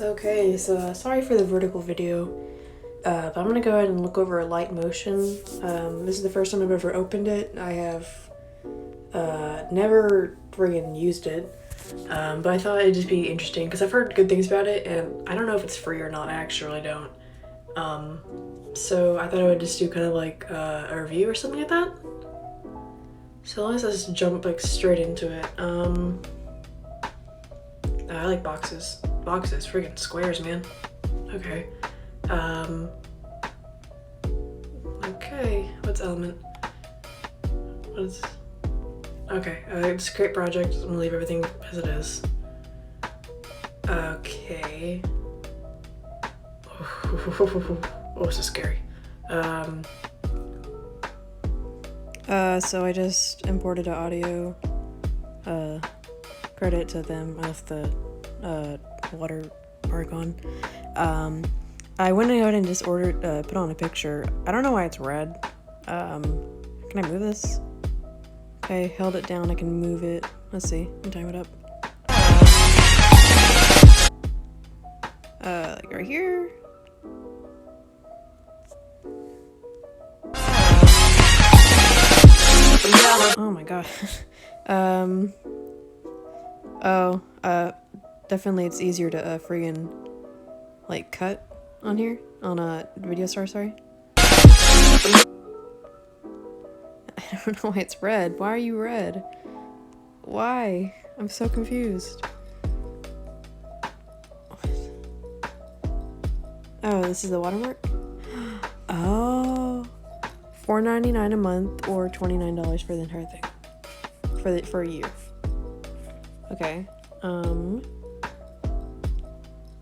Okay, so sorry for the vertical video, but I'm gonna go ahead and look over Alight Motion. This is the first time I've ever opened it. I have never friggin' used it, but I thought it'd just be interesting because I've heard good things about it, and I don't know if it's free or not. I actually don't. So I thought I would just do kind of like a review or something like that. So let's just jump like straight into it. I like boxes. Boxes, friggin' squares, man. Okay. Okay, what's element? What's... Okay, it's a great project. I'm gonna leave everything as it is. Okay. Oh, this is scary. So I just imported an audio. Credit to them. I left the watermark on. I went ahead and just ordered, put on a picture. I don't know why it's red. Can I move this? Okay, held it down, I can move it. Let's see, let me time it up. Like right here. Oh my god. Definitely it's easier to friggin' like cut on here on a video star, sorry. I don't know why it's red. Why are you red? Why? I'm so confused. What? Oh, this is the watermark? Oh, $4.99 a month or $29 for the entire thing. For a year. Okay.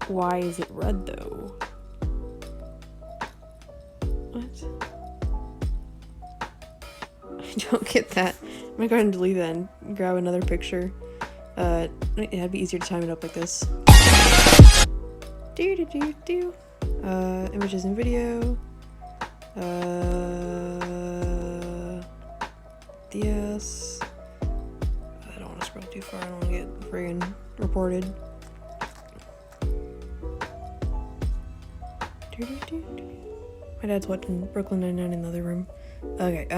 Why is it red though? What? I don't get that. I'm gonna go ahead and delete that and grab another picture. It'd be easier to time it up like this. Images and video. DS. I don't want to scroll too far. I don't want to get friggin' reported. My dad's watching Brooklyn Nine-Nine in the other room. Okay,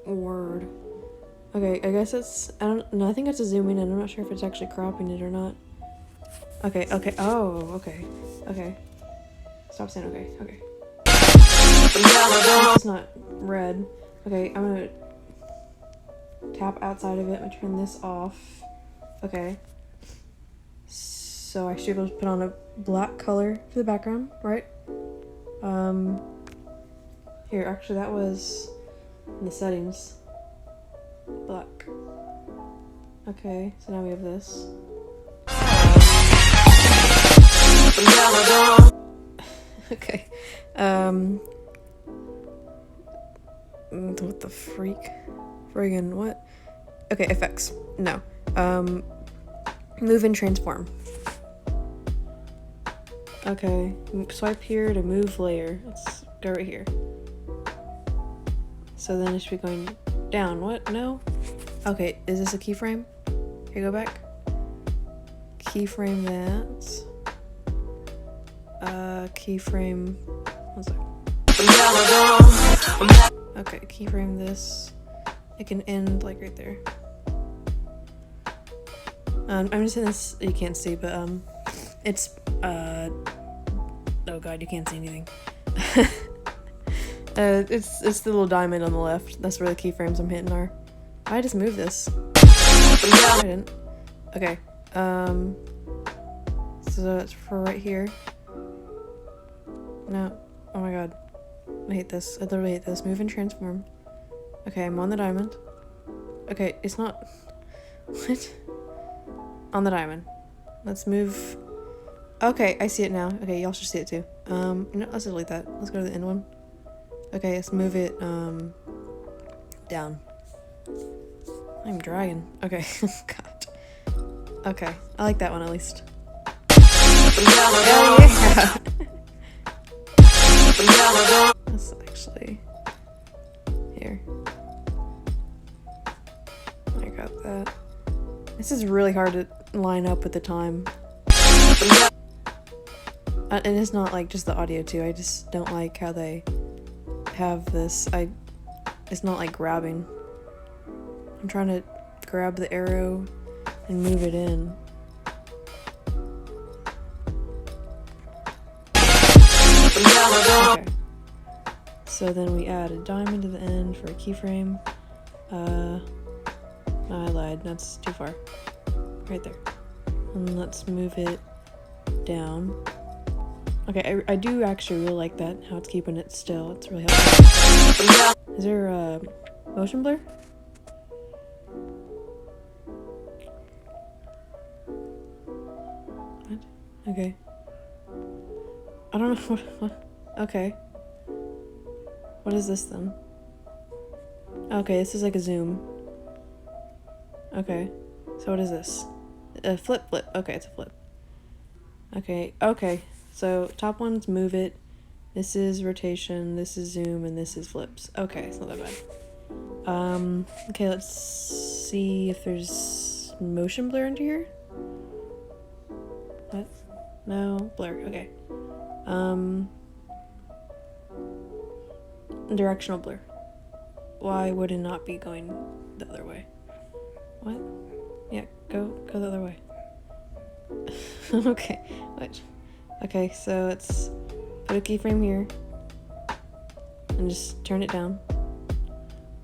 Word. Okay, I guess it's, I think it's a zoom in, and I'm not sure if it's actually cropping it or not. Okay, okay. Stop saying okay. It's not red. Okay, I'm gonna tap outside of it. I'm gonna turn this off. Okay. So I should be able to put on a black color for the background, right? Here, actually that was in the settings. Black. Okay, so now we have this. Okay. What the freak? Friggin' what? Okay, effects. No. Move and transform. Okay, swipe here to move layer. Let's go right here. So then it should be going down. What? No? Okay, is this a keyframe? Here, go back. Keyframe that. Keyframe. One sec. Okay, keyframe this. It can end like right there. I'm just in this, you can't see, but it's oh god, you can't see anything. It's the little diamond on the left. That's where the keyframes I'm hitting are. I just moved this. I didn't. Okay. So that's for right here. No. Oh my god. I hate this. I literally hate this. Move and transform. Okay, I'm on the diamond. Okay, it's not. What? On the diamond. Let's move. Okay, I see it now. Okay, y'all should see it too. No, let's delete that. Let's go to the end one. Okay, let's move it down. I'm dragging. Okay. God. Okay, I like that one at least. Oh, yeah. That's actually here. I got that. This is really hard to line up with the time. And it's not like just the audio too. I just don't like how they have this. It's not like grabbing. I'm trying to grab the arrow and move it in. Okay. So then we add a diamond to the end for a keyframe. No, I lied. That's too far. Right there. And let's move it down. Okay, I do actually really like that, how it's keeping it still. It's really helpful. Is there a motion blur? What? Okay. I don't know what. Okay. What is this then? Okay, this is like a zoom. Okay. So what is this? A flip. Okay, it's a flip. Okay. So top one's move it. This is rotation. This is zoom, and this is flips. Okay, it's not that bad. Okay, let's see if there's motion blur into here. What? No, blur. Okay. Directional blur. Why would it not be going the other way? What? Yeah, go the other way. Okay, wait. Okay, so let's put a keyframe here and just turn it down,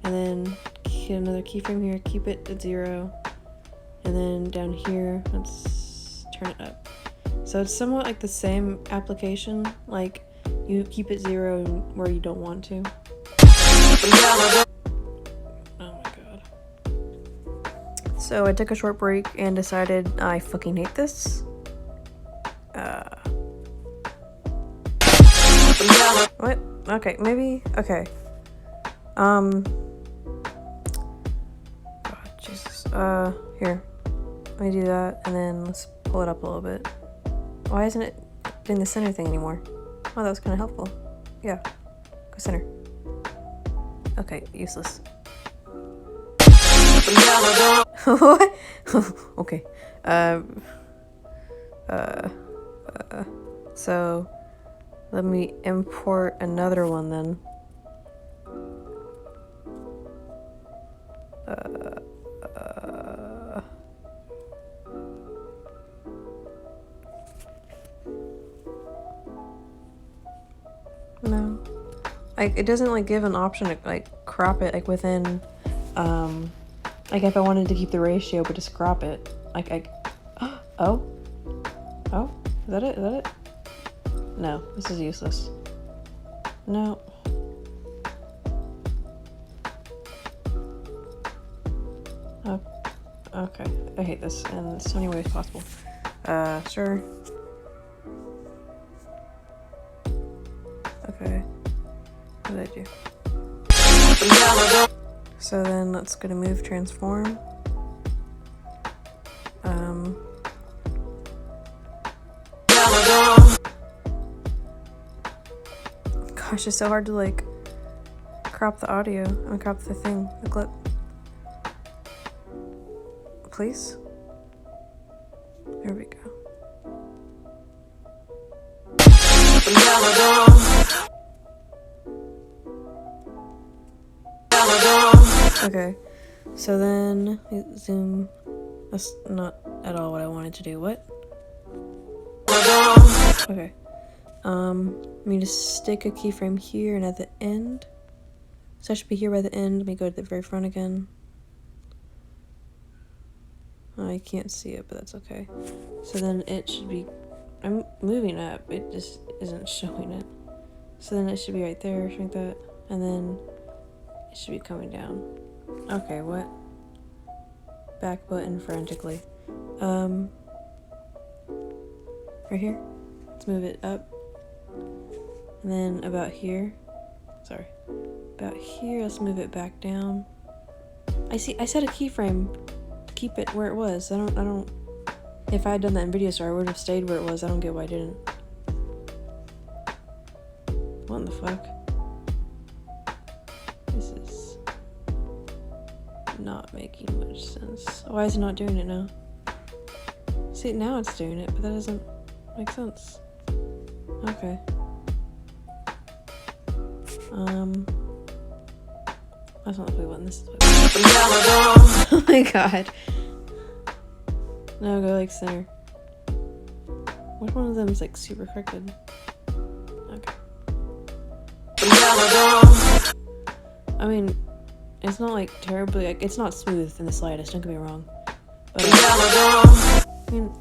and then get another keyframe here, keep it at 0, and then down here let's turn it up. So it's somewhat like the same application, like you keep it 0 where you don't want to. Oh my god. So I took a short break and decided I fucking hate this. What? Okay, maybe. Okay. God, Jesus. Here. Let me do that, and then let's pull it up a little bit. Why isn't it doing the center thing anymore? Oh, that was kind of helpful. Yeah. Go center. Okay, useless. What? Okay. So let me import another one then. No. Like, it doesn't like give an option to like crop it like within like if I wanted to keep the ratio but just crop it. Like oh, is that it? No, this is useless. No. Oh, okay, I hate this in so many ways possible. Sure. Okay, what did I do? So then let's go to move transform. Gosh, it's so hard to like crop the audio. Crop the thing, the clip. Please? There we go. Okay, so then zoom. That's not at all what I wanted to do. What? Okay. Let me just stick a keyframe here and at the end. So I should be here by the end. Let me go to the very front again. I can't see it, but that's okay. So then it should be, I'm moving up, it just isn't showing it. So then it should be right there, like that, and then it should be coming down. Okay, what? Back button frantically. Right here. Let's move it up. And then about here. Sorry. About here, let's move it back down. I set a keyframe to keep it where it was. I don't if I had done that in Video Star, I would have stayed where it was. I don't get why I didn't. What in the fuck? This is not making much sense. Why is it not doing it now? See, now it's doing it, but that doesn't... Makes sense. Okay. That's not the play button, this is the play button. Oh my god. No, go like center. Which one of them is like super crooked? Okay. I mean, it's not like terribly, like, it's not smooth in the slightest, don't get me wrong. But, I mean,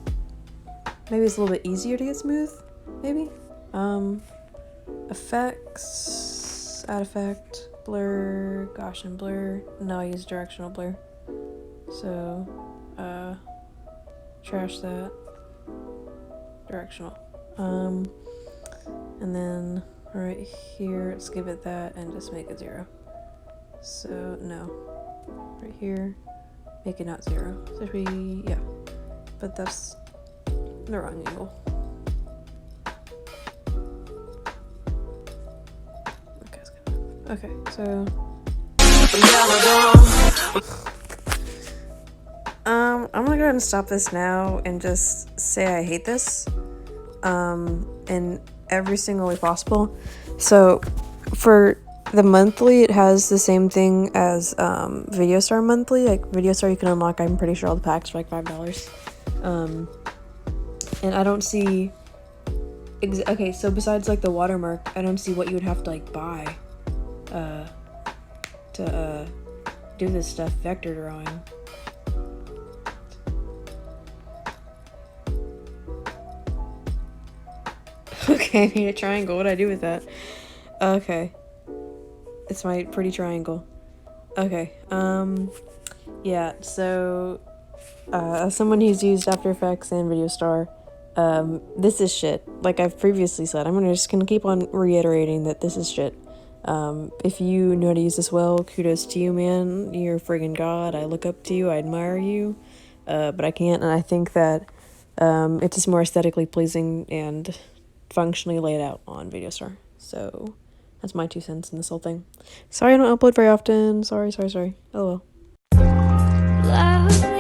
maybe it's a little bit easier to get smooth, maybe? Effects, add effect, blur, Gaussian blur. No, I use directional blur. So, trash that. Directional. And then right here, let's give it that and just make it 0. So, no. Right here, make it not 0. So if we, yeah. But that's the wrong angle. Okay, that's good. Okay, so. I'm gonna go ahead and stop this now and just say I hate this. In every single way possible. So, for the monthly, it has the same thing as Video Star monthly. Like Video Star, you can unlock, I'm pretty sure, all the packs for like $5. And I don't see. Okay, so besides like the watermark, I don't see what you would have to like buy to do this stuff. Vector drawing. Okay, I need a triangle. What do I do with that? Okay. It's my pretty triangle. Okay, yeah, so, as someone who's used After Effects and Video Star, this is shit. Like I've previously said, I'm just gonna keep on reiterating that this is shit. If you know how to use this well, kudos to you, man. You're a friggin' god. I look up to you. I admire you. But I can't, and I think that, it's just more aesthetically pleasing and functionally laid out on Video Star. So that's my 2 cents in this whole thing. Sorry I don't upload very often. Sorry. Oh well.